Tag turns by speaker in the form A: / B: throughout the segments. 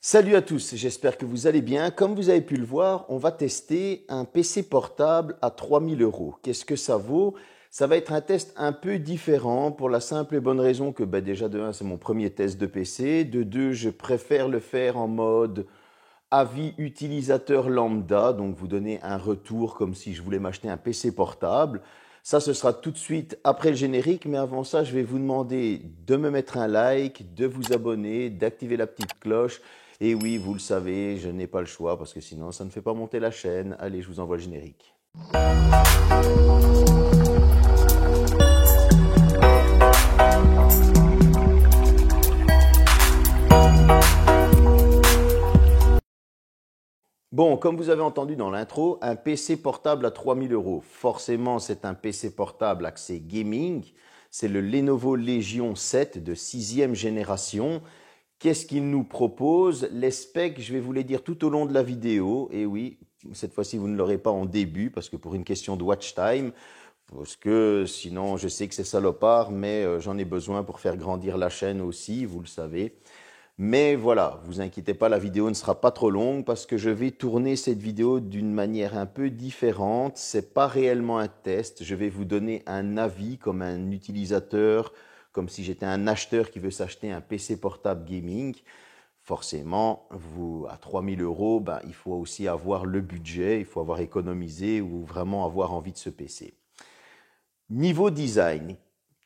A: Salut à tous, j'espère que vous allez bien. Comme vous avez pu le voir, on va tester un PC portable à 3000 euros. Qu'est-ce que ça vaut? Ça va être un test un peu différent pour la simple et bonne raison que déjà de 1, c'est mon premier test de PC. De 2, je préfère le faire en mode avis utilisateur lambda, donc vous donner un retour comme si je voulais m'acheter un PC portable. Ça, ce sera tout de suite après le générique, mais avant ça, je vais vous demander de me mettre un like, de vous abonner, d'activer la petite cloche. Et oui, vous le savez, je n'ai pas le choix parce que sinon, ça ne fait pas monter la chaîne. Allez, je vous envoie le générique. Bon, comme vous avez entendu dans l'intro, un PC portable à 3000 euros. Forcément, c'est un PC portable axé gaming. C'est le Lenovo Legion 7 de 6e génération. Qu'est-ce qu'il nous propose? Les specs, je vais vous les dire tout au long de la vidéo. Et oui, cette fois-ci, vous ne l'aurez pas en début parce que pour une question de watch time, parce que sinon, je sais que c'est salopard, mais j'en ai besoin pour faire grandir la chaîne aussi, vous le savez. Mais voilà, vous inquiétez pas, la vidéo ne sera pas trop longue parce que je vais tourner cette vidéo d'une manière un peu différente. C'est pas réellement un test, je vais vous donner un avis comme un utilisateur, comme si j'étais un acheteur qui veut s'acheter un PC portable gaming. Forcément, vous, à 3000 euros, il faut aussi avoir le budget, il faut avoir économisé ou vraiment avoir envie de ce PC. Niveau design,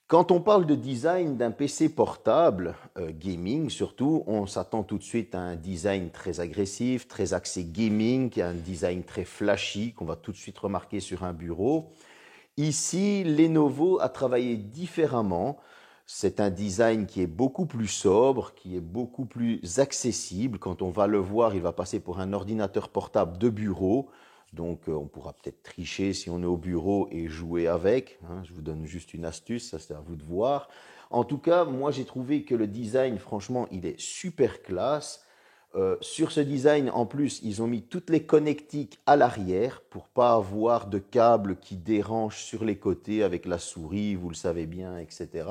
A: quand on parle de design d'un PC portable, gaming surtout, on s'attend tout de suite à un design très agressif, très axé gaming, un design très flashy qu'on va tout de suite remarquer sur un bureau. Ici, Lenovo a travaillé différemment. C'est un design qui est beaucoup plus sobre, qui est beaucoup plus accessible. Quand on va le voir, il va passer pour un ordinateur portable de bureau. Donc, on pourra peut-être tricher si on est au bureau et jouer avec. Je vous donne juste une astuce, ça c'est à vous de voir. En tout cas, moi j'ai trouvé que le design, franchement, il est super classe. Sur ce design, en plus, ils ont mis toutes les connectiques à l'arrière pour pas avoir de câbles qui dérangent sur les côtés avec la souris, vous le savez bien, etc.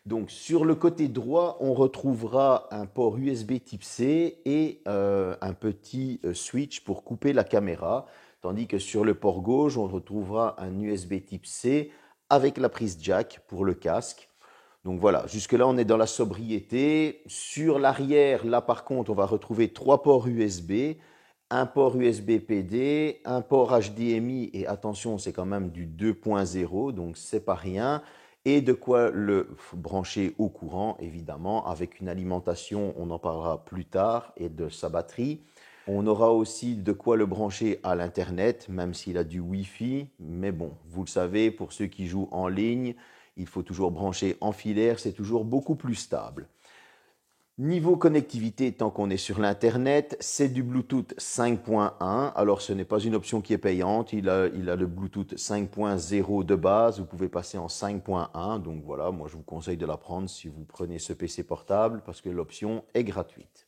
A: Donc sur le côté droit, on retrouvera un port USB type C et un petit switch pour couper la caméra, tandis que sur le port gauche, on retrouvera un USB type C avec la prise jack pour le casque. Donc voilà, jusque-là, on est dans la sobriété. Sur l'arrière, là par contre, on va retrouver 3 ports USB, un port USB PD, un port HDMI, et attention, c'est quand même du 2.0, donc c'est pas rien, et de quoi le brancher au courant, évidemment, avec une alimentation, on en parlera plus tard, et de sa batterie. On aura aussi de quoi le brancher à l'Internet, même s'il a du Wi-Fi, mais bon, vous le savez, pour ceux qui jouent en ligne, il faut toujours brancher en filaire, c'est toujours beaucoup plus stable. Niveau connectivité, tant qu'on est sur l'Internet, c'est du Bluetooth 5.1. Alors, ce n'est pas une option qui est payante. Il a le Bluetooth 5.0 de base. Vous pouvez passer en 5.1. Donc voilà, moi je vous conseille de la prendre si vous prenez ce PC portable parce que l'option est gratuite.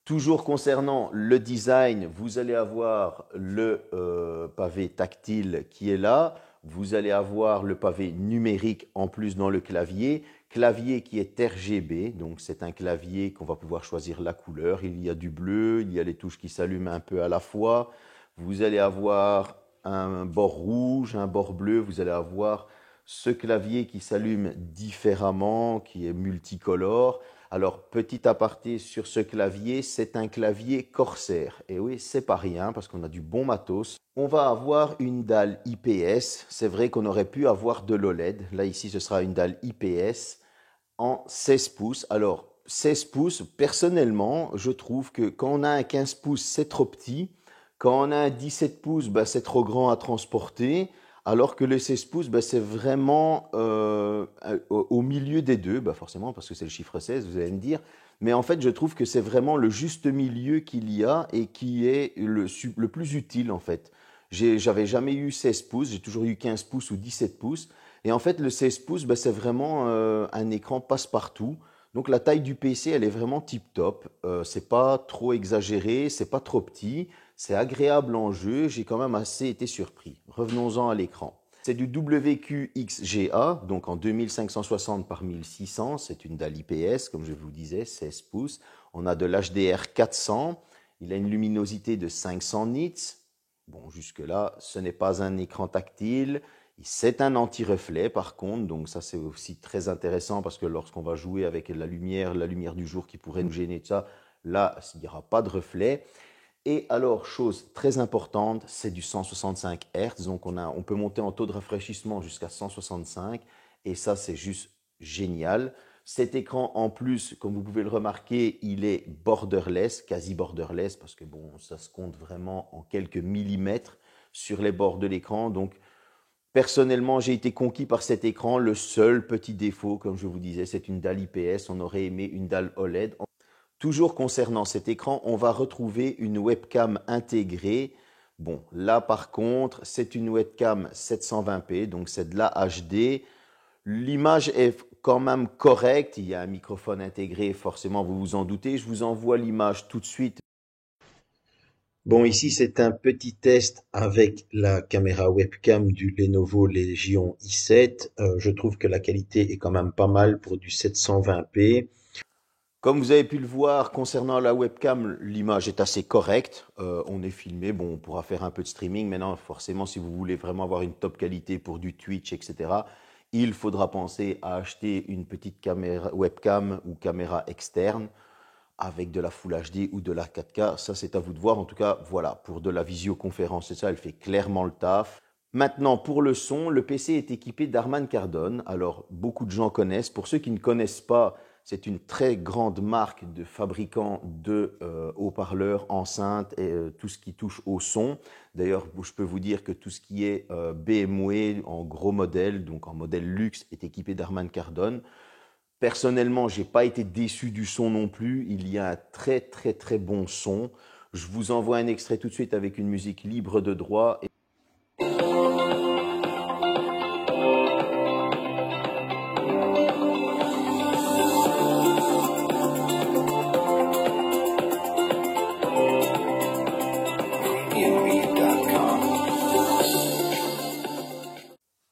A: Toujours concernant le design, vous allez avoir le pavé tactile qui est là. Vous allez avoir le pavé numérique en plus dans le clavier. Clavier qui est RGB, donc c'est un clavier qu'on va pouvoir choisir la couleur. Il y a du bleu, il y a les touches qui s'allument un peu à la fois. Vous allez avoir un bord rouge, un bord bleu. Vous allez avoir ce clavier qui s'allume différemment, qui est multicolore. Alors, petit aparté sur ce clavier, c'est un clavier Corsair. Et oui, c'est pas rien parce qu'on a du bon matos. On va avoir une dalle IPS. C'est vrai qu'on aurait pu avoir de l'OLED. Là, ici, ce sera une dalle IPS en 16 pouces. Alors, 16 pouces, personnellement, je trouve que quand on a un 15 pouces, c'est trop petit. Quand on a un 17 pouces, c'est trop grand à transporter. Alors que le 16 pouces, c'est vraiment au milieu des deux, forcément, parce que c'est le chiffre 16, vous allez me dire. Mais en fait, je trouve que c'est vraiment le juste milieu qu'il y a et qui est le plus utile, en fait. J'avais jamais eu 16 pouces, j'ai toujours eu 15 pouces ou 17 pouces. Et en fait, le 16 pouces, c'est vraiment un écran passe-partout. Donc la taille du PC, elle est vraiment tip-top. C'est pas trop exagéré, c'est pas trop petit. C'est agréable en jeu, j'ai quand même assez été surpris. Revenons-en à l'écran. C'est du WQXGA, donc en 2560 par 1600. C'est une dalle IPS, comme je vous disais, 16 pouces. On a de l'HDR 400. Il a une luminosité de 500 nits. Bon, jusque-là, ce n'est pas un écran tactile. C'est un anti-reflet par contre, donc ça c'est aussi très intéressant parce que lorsqu'on va jouer avec la lumière du jour qui pourrait nous gêner, tout ça, là, il n'y aura pas de reflet. Et alors, chose très importante, c'est du 165 Hz, donc on peut monter en taux de rafraîchissement jusqu'à 165, et ça c'est juste génial. Cet écran en plus, comme vous pouvez le remarquer, il est borderless, quasi borderless, parce que bon, ça se compte vraiment en quelques millimètres sur les bords de l'écran, donc personnellement, j'ai été conquis par cet écran. Le seul petit défaut, comme je vous disais, c'est une dalle IPS. On aurait aimé une dalle OLED. Toujours concernant cet écran, on va retrouver une webcam intégrée. Bon, là par contre, c'est une webcam 720p, donc c'est de la HD. L'image est quand même correcte. Il y a un microphone intégré, forcément, vous vous en doutez. Je vous envoie l'image tout de suite. Bon, ici, c'est un petit test avec la caméra webcam du Lenovo Legion i7. Je trouve que la qualité est quand même pas mal pour du 720p. Comme vous avez pu le voir, concernant la webcam, l'image est assez correcte. On est filmé, bon, on pourra faire un peu de streaming. Maintenant, forcément, si vous voulez vraiment avoir une top qualité pour du Twitch, etc., il faudra penser à acheter une petite caméra webcam ou caméra externe avec de la Full HD ou de la 4K, ça c'est à vous de voir. En tout cas, voilà, pour de la visioconférence, c'est ça, elle fait clairement le taf. Maintenant, pour le son, le PC est équipé d'Harman Kardon. Alors, beaucoup de gens connaissent. Pour ceux qui ne connaissent pas, c'est une très grande marque de fabricants de haut-parleurs, enceintes et tout ce qui touche au son. D'ailleurs, je peux vous dire que tout ce qui est BMW en gros modèle, donc en modèle luxe, est équipé d'Harman Kardon. Personnellement, j'ai pas été déçu du son non plus. Il y a un très très très bon son. Je vous envoie un extrait tout de suite avec une musique libre de droit.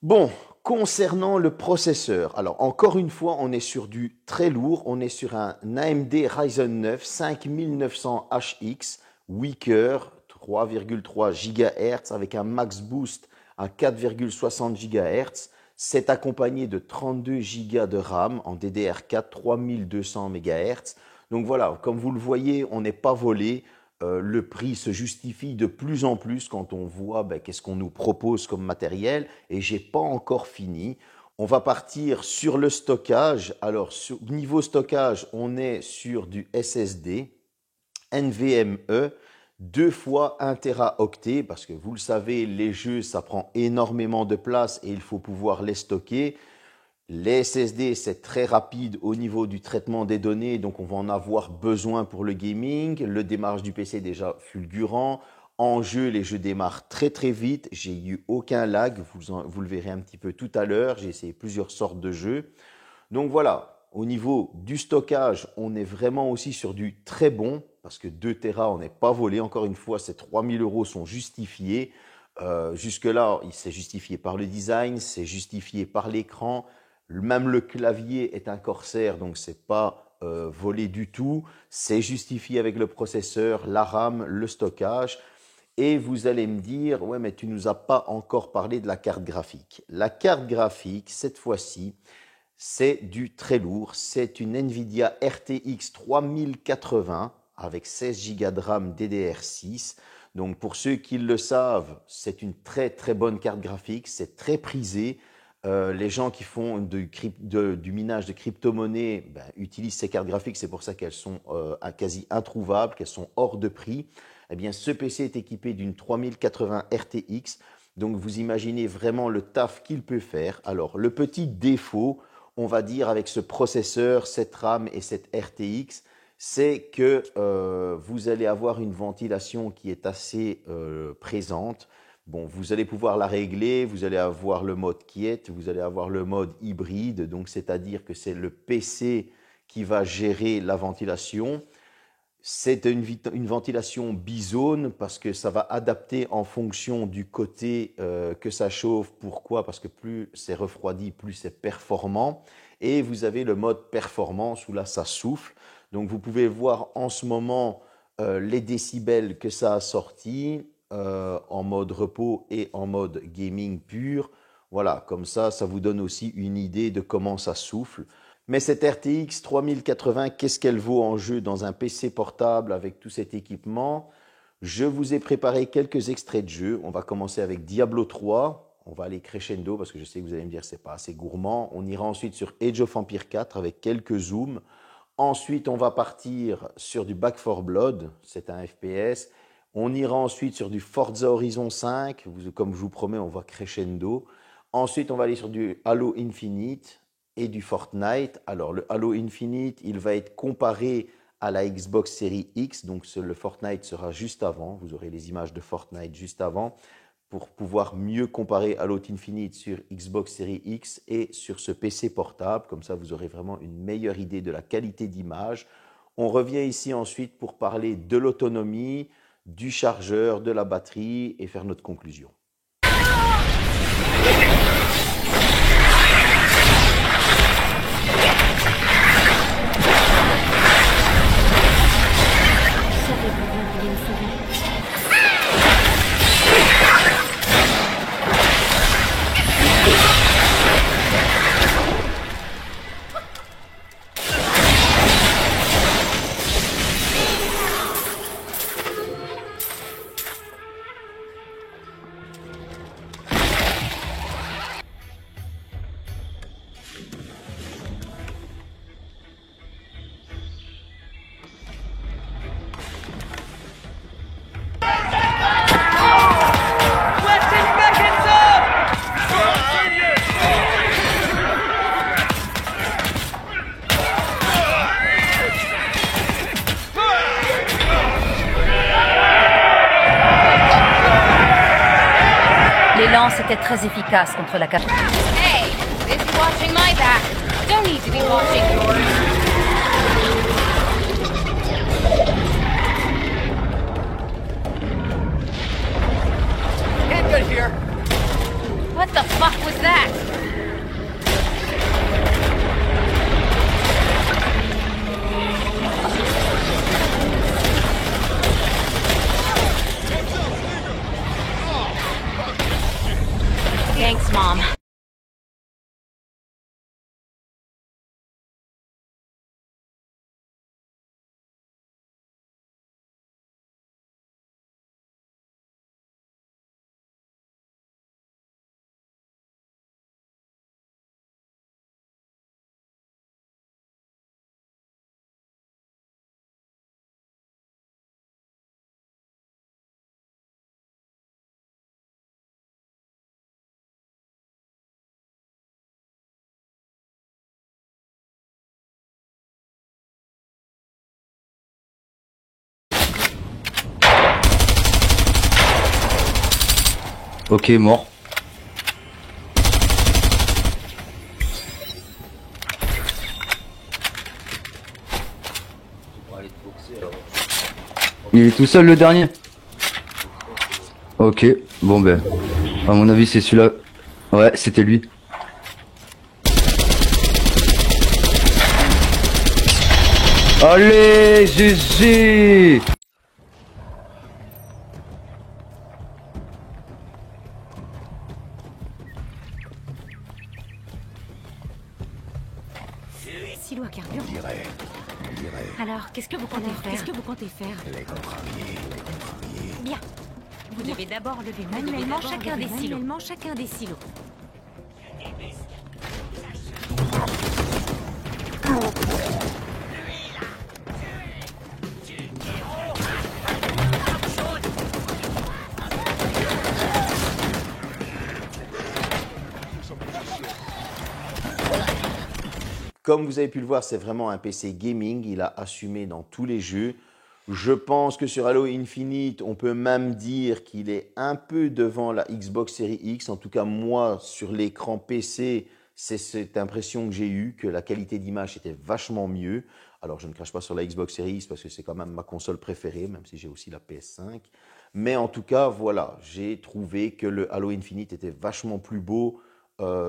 A: Bon, concernant le processeur, alors encore une fois, on est sur du très lourd. On est sur un AMD Ryzen 9 5900HX, 8 cœurs, 3,3 GHz avec un max boost à 4,60 GHz. C'est accompagné de 32 Go de RAM en DDR4, 3200 MHz. Donc voilà, comme vous le voyez, on n'est pas volé. Le prix se justifie de plus en plus quand on voit qu'est-ce qu'on nous propose comme matériel, et j'ai pas encore fini. On va partir sur le stockage. Alors, niveau stockage, on est sur du SSD NVMe 2 fois 1 Teraoctet, parce que vous le savez, les jeux, ça prend énormément de place et il faut pouvoir les stocker. Les SSD, c'est très rapide au niveau du traitement des données, donc on va en avoir besoin pour le gaming. Le démarrage du PC est déjà fulgurant. En jeu, les jeux démarrent très très vite. J'ai eu aucun lag, vous le verrez un petit peu tout à l'heure. J'ai essayé plusieurs sortes de jeux. Donc voilà, au niveau du stockage, on est vraiment aussi sur du très bon, parce que 2 Tera, on n'est pas volé. Encore une fois, ces 3000 € sont justifiés. Jusque-là, il s'est justifié par le design, c'est justifié par l'écran. Même le clavier est un Corsair, donc c'est pas volé du tout. C'est justifié avec le processeur, la RAM, le stockage. Et vous allez me dire, ouais, mais tu nous as pas encore parlé de la carte graphique. La carte graphique, cette fois-ci, c'est du très lourd. C'est une Nvidia RTX 3080 avec 16 Go de RAM DDR6. Donc pour ceux qui le savent, c'est une très très bonne carte graphique. C'est très prisé. Les gens qui font du minage de crypto-monnaies utilisent ces cartes graphiques. C'est pour ça qu'elles sont quasi introuvables, qu'elles sont hors de prix. Eh bien, ce PC est équipé d'une 3080 RTX. Donc, vous imaginez vraiment le taf qu'il peut faire. Alors, le petit défaut, on va dire, avec ce processeur, cette RAM et cette RTX, c'est que vous allez avoir une ventilation qui est assez présente. Bon, vous allez pouvoir la régler, vous allez avoir le mode quiet, vous allez avoir le mode hybride, donc c'est-à-dire que c'est le PC qui va gérer la ventilation. C'est une ventilation bizone parce que ça va adapter en fonction du côté que ça chauffe. Pourquoi? Parce que plus c'est refroidi, plus c'est performant. Et vous avez le mode performance où là, ça souffle. Donc vous pouvez voir en ce moment les décibels que ça a sorti en mode repos et en mode gaming pur. Voilà, comme ça vous donne aussi une idée de comment ça souffle. Mais cette RTX 3080, qu'est-ce qu'elle vaut en jeu dans un PC portable avec tout cet équipement? Je vous ai préparé quelques extraits de jeu. On va commencer avec Diablo 3. On va aller crescendo parce que je sais que vous allez me dire que ce n'est pas assez gourmand. On ira ensuite sur Age of Empires 4 avec quelques zooms. Ensuite, on va partir sur du Back 4 Blood. C'est un FPS. On ira ensuite sur du Forza Horizon 5. Comme je vous promets, on va crescendo. Ensuite, on va aller sur du Halo Infinite et du Fortnite. Alors, le Halo Infinite, il va être comparé à la Xbox Series X. Donc, le Fortnite sera juste avant. Vous aurez les images de Fortnite juste avant pour pouvoir mieux comparer Halo Infinite sur Xbox Series X et sur ce PC portable. Comme ça, vous aurez vraiment une meilleure idée de la qualité d'image. On revient ici ensuite pour parler de l'autonomie, du chargeur, de la batterie et faire notre conclusion.
B: Les lances étaient très efficaces contre la carte.
C: Hey, this is watching my back. Don't need to be watching yours.
D: Can't get here.
C: What the fuck was that? Thanks, Mom.
E: Ok, mort. Il est tout seul le dernier. Ok, bon ben, à mon avis c'est celui-là. Ouais, c'était lui. Allez, GG!
B: Silo à carburant. Alors, qu'est-ce que vous comptez faire?
D: Les contrariés.
B: Bien. Vous devez d'abord lever manuellement chacun des silos.
A: Comme vous avez pu le voir, c'est vraiment un PC gaming. Il a assumé dans tous les jeux. Je pense que sur Halo Infinite, on peut même dire qu'il est un peu devant la Xbox Series X. En tout cas, moi, sur l'écran PC, c'est cette impression que j'ai eue, que la qualité d'image était vachement mieux. Alors, je ne crache pas sur la Xbox Series parce que c'est quand même ma console préférée, même si j'ai aussi la PS5. Mais en tout cas, voilà, j'ai trouvé que le Halo Infinite était vachement plus beau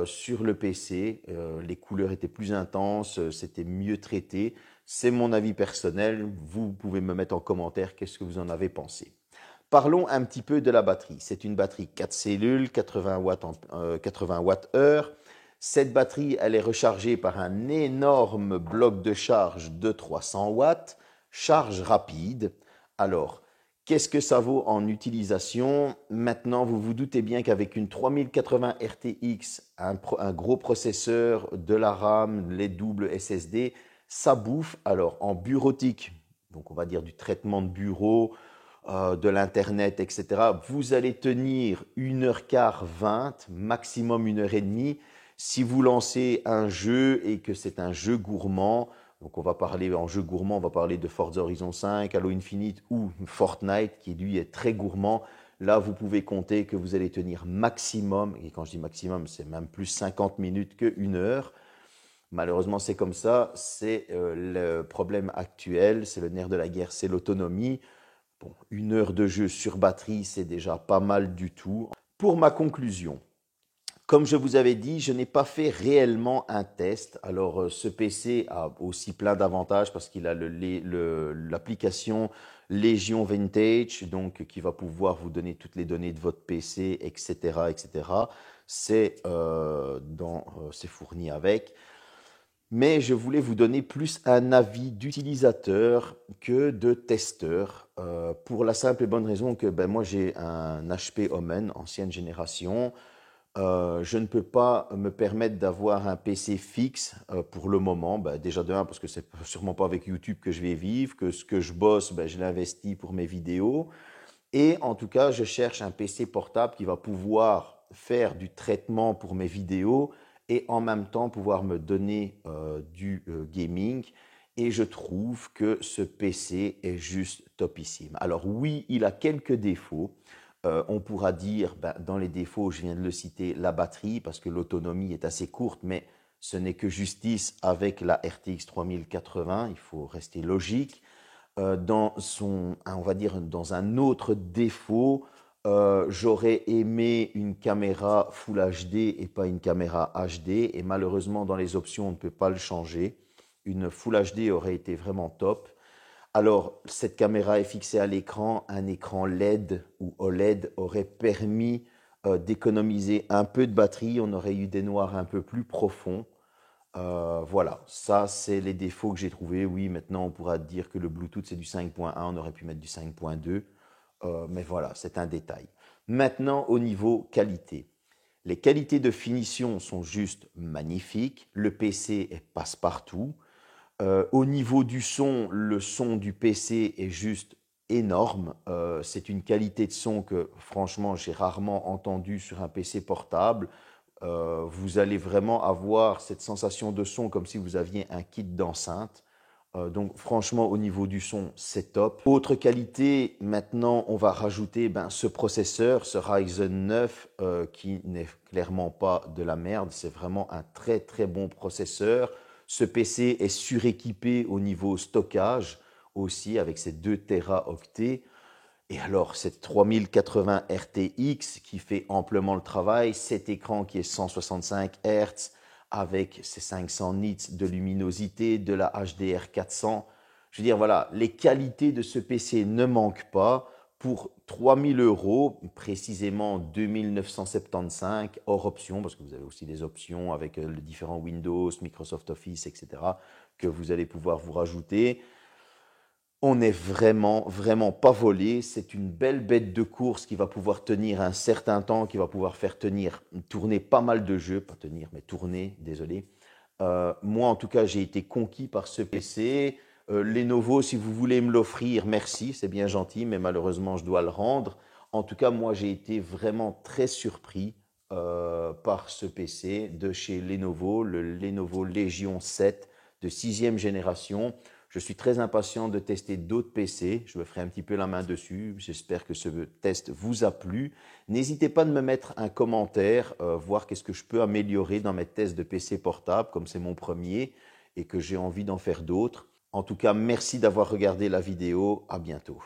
A: sur le PC. Les couleurs étaient plus intenses, c'était mieux traité. C'est mon avis personnel. Vous pouvez me mettre en commentaire qu'est-ce que vous en avez pensé. Parlons un petit peu de la batterie. C'est une batterie 4 cellules, 80 watts-heure. Cette batterie, elle est rechargée par un énorme bloc de charge de 300 watts, charge rapide. Alors, qu'est-ce que ça vaut en utilisation? Maintenant, vous vous doutez bien qu'avec une 3080 RTX, un gros processeur, de la RAM, les doubles SSD, ça bouffe. Alors, en bureautique, donc on va dire du traitement de bureau, de l'Internet, etc., vous allez tenir 1h15, 20, maximum 1h30. Si vous lancez un jeu et que c'est un jeu gourmand, donc on va parler en jeu gourmand, on va parler de Forza Horizon 5, Halo Infinite ou Fortnite qui lui est très gourmand. Là, vous pouvez compter que vous allez tenir maximum, et quand je dis maximum, c'est même plus 50 minutes que 1 heure. Malheureusement, c'est comme ça, c'est le problème actuel, c'est le nerf de la guerre, c'est l'autonomie. Bon, 1 heure de jeu sur batterie, c'est déjà pas mal du tout. Pour ma conclusion, comme je vous avais dit, je n'ai pas fait réellement un test. Alors, ce PC a aussi plein d'avantages parce qu'il a l'application Legion Vintage, donc qui va pouvoir vous donner toutes les données de votre PC, etc., etc. C'est fourni avec. Mais je voulais vous donner plus un avis d'utilisateur que de testeur, pour la simple et bonne raison que moi j'ai un HP Omen, ancienne génération. Je ne peux pas me permettre d'avoir un PC fixe pour le moment. Déjà de un, parce que c'est sûrement pas avec YouTube que je vais vivre, que ce que je bosse, je l'investis pour mes vidéos. Et en tout cas, je cherche un PC portable qui va pouvoir faire du traitement pour mes vidéos et en même temps pouvoir me donner du gaming. Et je trouve que ce PC est juste topissime. Alors oui, il a quelques défauts. On pourra dire, dans les défauts, je viens de le citer, la batterie, parce que l'autonomie est assez courte, mais ce n'est que justice avec la RTX 3080, il faut rester logique. On va dire, dans un autre défaut, j'aurais aimé une caméra Full HD et pas une caméra HD, et malheureusement, dans les options, on ne peut pas le changer. Une Full HD aurait été vraiment top. Alors, cette caméra est fixée à l'écran. Un écran LED ou OLED aurait permis d'économiser un peu de batterie. On aurait eu des noirs un peu plus profonds. Voilà, ça, c'est les défauts que j'ai trouvés. Oui, maintenant, on pourra dire que le Bluetooth, c'est du 5.1. On aurait pu mettre du 5.2. Mais voilà, c'est un détail. Maintenant, au niveau qualité. Les qualités de finition sont juste magnifiques. Le PC est passe-partout. Au niveau du son, le son du PC est juste énorme. C'est une qualité de son que franchement j'ai rarement entendue sur un PC portable. Vous allez vraiment avoir cette sensation de son comme si vous aviez un kit d'enceinte. Donc franchement au niveau du son c'est top. Autre qualité, maintenant on va rajouter ce processeur, ce Ryzen 9 qui n'est clairement pas de la merde. C'est vraiment un très très bon processeur. Ce PC est suréquipé au niveau stockage aussi avec ses 2 téraoctets. Et alors cette 3080 RTX qui fait amplement le travail, cet écran qui est 165 Hz avec ses 500 nits de luminosité, de la HDR 400. Je veux dire, voilà, les qualités de ce PC ne manquent pas. Pour 3000 €, précisément 2975 hors option, parce que vous avez aussi des options avec les différents Windows, Microsoft Office, etc., que vous allez pouvoir vous rajouter. On n'est vraiment, vraiment pas volé. C'est une belle bête de course qui va pouvoir tenir un certain temps, qui va pouvoir faire tourner pas mal de jeux, pas tenir, mais tourner, désolé. Moi, en tout cas, j'ai été conquis par ce PC. Lenovo, si vous voulez me l'offrir, merci, c'est bien gentil, mais malheureusement, je dois le rendre. En tout cas, moi, j'ai été vraiment très surpris par ce PC de chez Lenovo, le Lenovo Legion 7 de 6e génération. Je suis très impatient de tester d'autres PC. Je me ferai un petit peu la main dessus. J'espère que ce test vous a plu. N'hésitez pas de me mettre un commentaire, voir qu'est-ce que je peux améliorer dans mes tests de PC portable, comme c'est mon premier et que j'ai envie d'en faire d'autres. En tout cas, merci d'avoir regardé la vidéo. À bientôt.